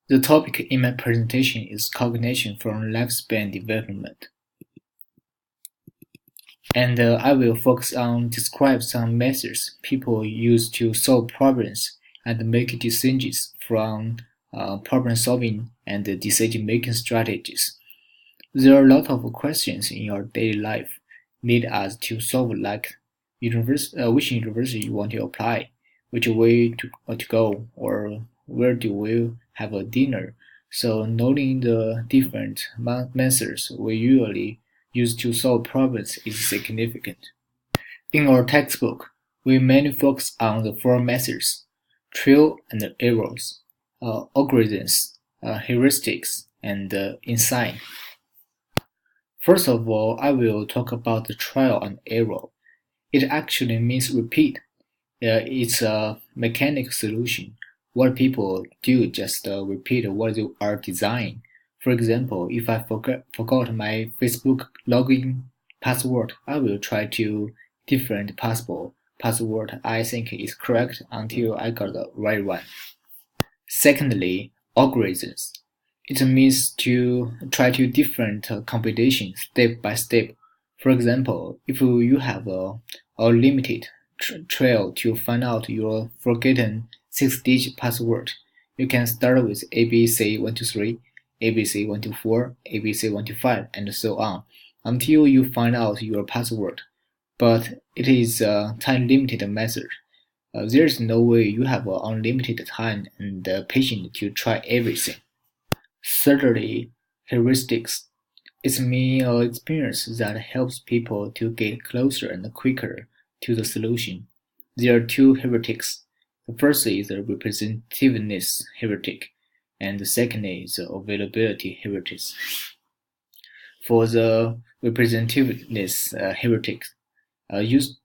The topic in my presentation is cognition from lifespan development, and I will focus on describe some methods people use to solve problems and make decisions from problem solving and decision-making strategies. There are a lot of questions in your daily life need us to solve, like which university you want to apply, which way to go, or where do we have a dinner. So knowing the different methods we usually use to solve problems is significant. In our textbook, we mainly focus on the four methods: trial and errors, algorithms, heuristics, and insight. First of all, I will talk about the trial and error. It actually means repeat. It's a mechanical solution. What people do just repeat what they are designing. For example, if I forgot my Facebook login password, I will try to different password I think is correct until I got the right one. Secondly, algorithms. It means to try to different combinations step by step. For example, if you have a limited trail to find out your forgotten six-digit password, you can start with ABC123, ABC124, ABC125, and so on until you find out your password. But it is a time-limited method. There is no way you have unlimited time and patience to try everything. Thirdly, heuristics. It's mean experience that helps people to get closer and quicker to the solution. There are two heuristics. The first is the representativeness heuristic, and the second is the availability heuristic. For the representativeness heuristic, used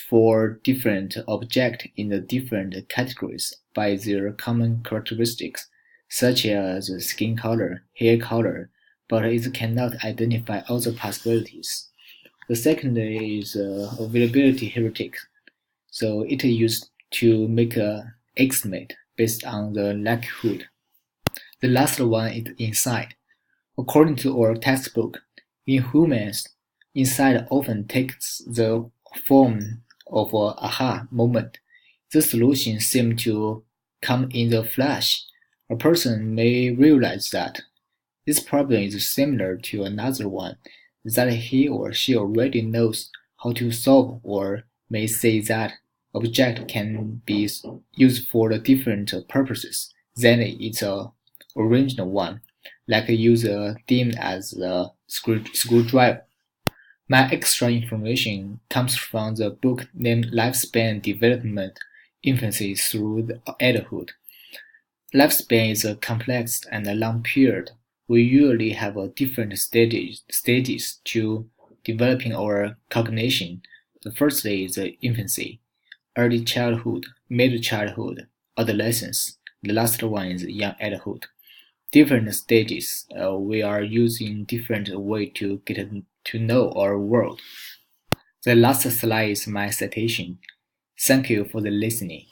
for different objects in the different categories by their common characteristics, such as skin color, hair color, but it cannot identify other possibilities. The second is availability heuristic, so it is used to make an estimate based on the likelihood. The last one is insight. According to our textbook, in humans, insight often takes the form of an aha moment. The solution seems to come in the flash. A person may realize that this problem is similar to another one that he or she already knows how to solve, or may say that object can be used for different purposes than its original one, like use a theme as a screwdriver. My extra information comes from the book named Lifespan Development, Infancy through Adulthood. Lifespan is a complex and a long period. We usually have different stages to developing our cognition. The first is infancy, early childhood, middle childhood, adolescence. The last one is young adulthood. Different stages, we are using different way to get to know our world. The last slide is my citation. Thank you for the listening.